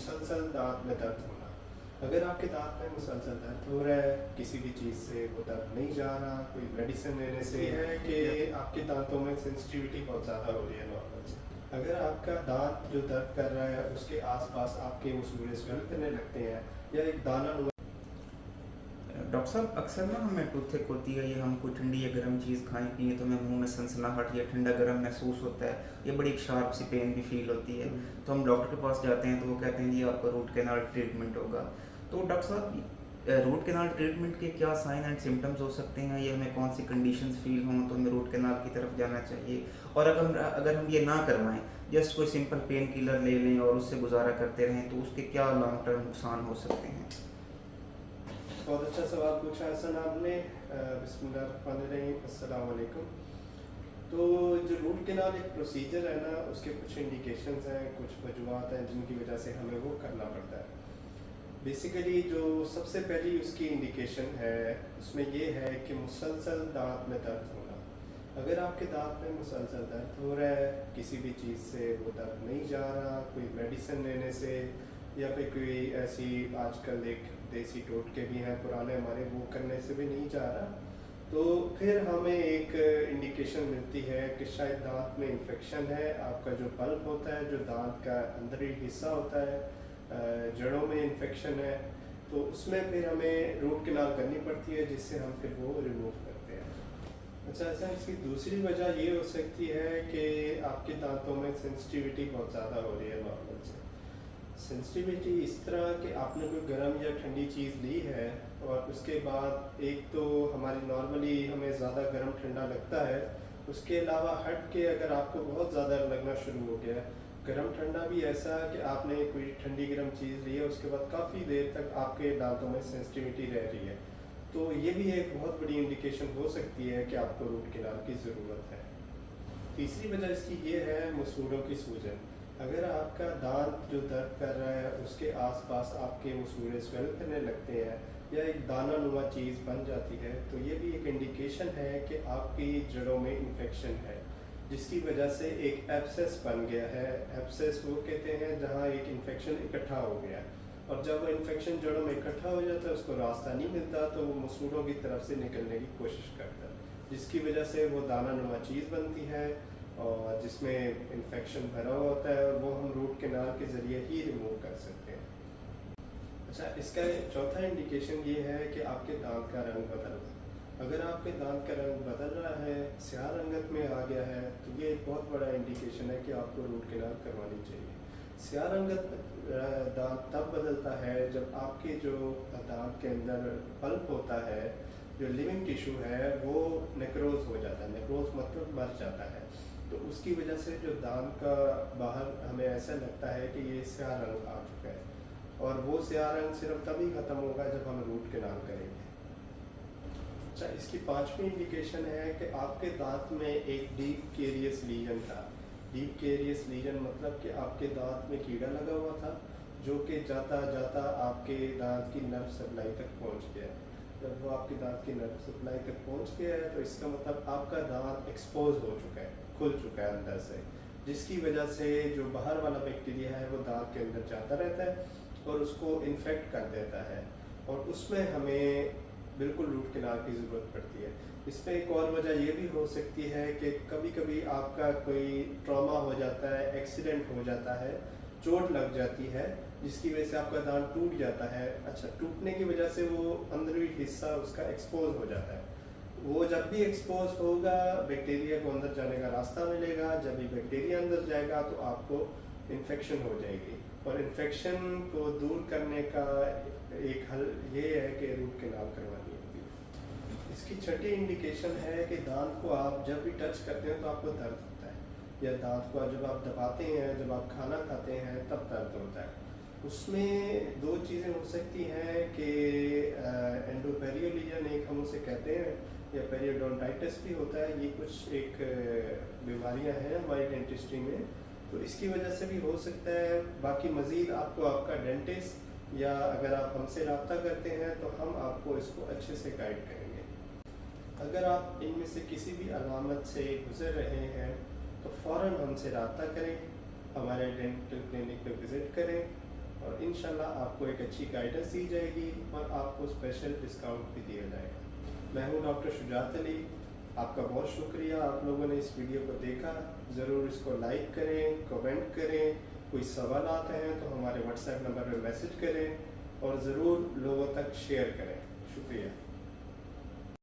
मुसलसल दांत में दर्द होना। अगर आपके दांत में मुसलसल दर्द हो रहा है, किसी भी चीज़ से वो दर्द नहीं जा रहा, कोई मेडिसिन लेने से है कि आपके दांतों में सेंसिटिविटी बहुत ज़्यादा हो रही है नॉर्मल से। अगर आपका दांत जो दर्द कर रहा है उसके आसपास आपके मसूड़े स्वेल करने लगते हैं या एक दाना डॉक्टर साहब, अक्सर ना हमें टूथेक होती है या हम कोई ठंडी या गर्म चीज़ खाएं पिए तो हमें मुंह में सनसनाहट या ठंडा गर्म महसूस होता है या बड़ी एक शार्प सी पेन भी फील होती है। तो हम डॉक्टर के पास जाते हैं तो वो कहते हैं जी आपका रूट कैनाल ट्रीटमेंट होगा। तो डॉक्टर साहब, रूट कैनाल ट्रीटमेंट के क्या साइन एंड सिम्टम्स हो सकते हैं या हमें कौन सी कंडीशंस फील हों तो हमें रूट कैनाल की तरफ जाना चाहिए? और अगर हम ये ना करवाएं, जस्ट कोई सिंपल पेन किलर ले लें और उससे गुजारा करते रहें तो उसके क्या लॉन्ग टर्म नुकसान हो सकते हैं? बहुत अच्छा सवाल पूछा हसन आपने। बिस्मिल्लाहिर्रहमानिर्रहीम, अस्सलाम वालेकुम। तो जो रूट कैनाल एक प्रोसीजर है ना, उसके कुछ इंडिकेशंस हैं, कुछ वजूहत हैं जिनकी वजह से हमें वो करना पड़ता है। बेसिकली जो सबसे पहली उसकी इंडिकेशन है उसमें ये है कि मुसलसल दांत में दर्द होना। अगर आपके दांत में मुसलसल दर्द हो रहा है, किसी भी चीज़ से वो दर्द नहीं जा रहा, कोई मेडिसिन लेने से या फिर कोई ऐसी आजकल एक देसी टोटके भी हैं पुराने हमारे, वो करने से भी नहीं जा रहा, तो फिर हमें एक इंडिकेशन मिलती है कि शायद दांत में इन्फेक्शन है। आपका जो पल्प होता है, जो दांत का अंदरी हिस्सा होता है, जड़ों में इन्फेक्शन है, तो उसमें फिर हमें रूट कैनाल करनी पड़ती है जिससे हम फिर वो रिमूव करते हैं। अच्छा, ऐसा इसकी दूसरी वजह ये हो सकती है कि आपके दांतों में सेंसिटिविटी बहुत ज़्यादा हो रही है नॉर्मल से। सेंसिटिविटी इस तरह कि आपने कोई गर्म या ठंडी चीज़ ली है और उसके बाद एक तो हमारी नॉर्मली हमें ज़्यादा गर्म ठंडा लगता है, उसके अलावा हट के अगर आपको बहुत ज़्यादा लगना शुरू हो गया, गर्म ठंडा भी ऐसा कि आपने कोई ठंडी गर्म चीज़ ली है उसके बाद काफ़ी देर तक आपके दांतों में सेंसिटिविटी रह रही है, तो ये भी एक बहुत बड़ी इंडिकेशन हो सकती है कि आपको रूट कैनाल की ज़रूरत है। तीसरी वजह इसकी ये है मसूड़ों की सूजन। अगर आपका दांत जो दर्द कर रहा है उसके आसपास आपके मसूड़े स्वेल करने लगते हैं या एक दाना नुमा चीज़ बन जाती है, तो ये भी एक इंडिकेशन है कि आपकी जड़ों में इन्फेक्शन है, जिसकी वजह से एक एब्सेस बन गया है। एब्सेस वो कहते हैं जहाँ एक इन्फेक्शन इकट्ठा हो गया, और जब वो इन्फेक्शन जड़ों में इकट्ठा हो जाता है उसको रास्ता नहीं मिलता, तो वो मसूड़ों की तरफ से निकलने की कोशिश करता है, जिसकी वजह से वो दाना नुमा चीज़ बनती है और जिसमें इन्फेक्शन भरा हुआ होता है, और वो हम रूट कैनाल के ज़रिए ही रिमूव कर सकते हैं। अच्छा, इसका चौथा इंडिकेशन ये है कि आपके दांत का रंग बदल रहा है। अगर आपके दांत का रंग बदल रहा है, स्याह रंगत में आ गया है, तो ये एक बहुत बड़ा इंडिकेशन है कि आपको रूट कैनाल करवानी चाहिए। स्याह रंगत दांत तब बदलता है जब आपके जो दांत के अंदर पल्प होता है, जो लिविंग टिश्यू है, वो नेक्रोज हो जाता है। नेक्रोज मतलब मर जाता है, तो उसकी वजह से जो दांत का बाहर हमें ऐसा लगता है कि ये स्याह रंग आ चुका है, और वो स्याह रंग सिर्फ तभी ख़त्म होगा जब हम रूट कैनाल करेंगे। अच्छा, इसकी पांचवी इंडिकेशन है कि आपके दांत में एक डीप कैरियस लीजन था। डीप कैरियस लीजन मतलब कि आपके दांत में कीड़ा लगा हुआ था, जो कि जाता जाता आपके दांत की नर्व सप्लाई तक पहुंच गया। जब वो आपके दांत की नर्व सप्लाई तक पहुंच गया है, तो इसका मतलब आपका दांत एक्सपोज हो चुका है, खुल चुका है अंदर से, जिसकी वजह से जो बाहर वाला बैक्टीरिया है वो दांत के अंदर जाता रहता है और उसको इन्फेक्ट कर देता है, और उसमें हमें बिल्कुल रूट कैनाल की ज़रूरत पड़ती है। इसमें एक और वजह ये भी हो सकती है कि कभी कभी आपका कोई ट्रॉमा हो जाता है, एक्सीडेंट हो जाता है, चोट लग जाती है, जिसकी वजह से आपका दांत टूट जाता है। अच्छा, टूटने की वजह से वो अंदरूनी हिस्सा उसका एक्सपोज हो जाता है। वो जब भी एक्सपोज होगा, बैक्टीरिया को अंदर जाने का रास्ता मिलेगा। जब भी बैक्टीरिया अंदर जाएगा तो आपको इन्फेक्शन हो जाएगी, और इन्फेक्शन को दूर करने का एक हल ये है कि रूट कैनाल करवानी होती है। इसकी छठी इंडिकेशन है कि दांत को आप जब भी टच करते हैं तो आपको दर्द होता है, या दांत को जब आप दबाते हैं, जब आप खाना खाते हैं तब दर्द होता है। उसमें दो चीज़ें हो सकती हैं कि एंडोपेरियल लीजन एक हम उसे कहते हैं, या पेरियोडोंटाइटिस भी होता है। ये कुछ एक बीमारियां हैं हमारी डेंटिस्ट्री में, तो इसकी वजह से भी हो सकता है। बाकी मज़ीद आपको आपका डेंटिस्ट, या अगर आप हमसे रब्ता करते हैं तो हम आपको इसको अच्छे से गाइड करेंगे। अगर आप इनमें से किसी भी अलामत से गुज़र रहे हैं तो फ़ौरन हमसे रब्ता करें, हमारे डेंटल क्लिनिक पे विज़िट करें, और इंशाल्लाह आपको एक अच्छी गाइडेंस दी जाएगी और आपको स्पेशल डिस्काउंट भी दिया जाएगा। मैं हूँ डॉक्टर शुजात अली। आपका बहुत शुक्रिया, आप लोगों ने इस वीडियो को देखा। ज़रूर इसको लाइक करें, कमेंट करें, कोई सवाल आते हैं तो हमारे व्हाट्सएप नंबर पर मैसेज करें और ज़रूर लोगों तक शेयर करें। शुक्रिया।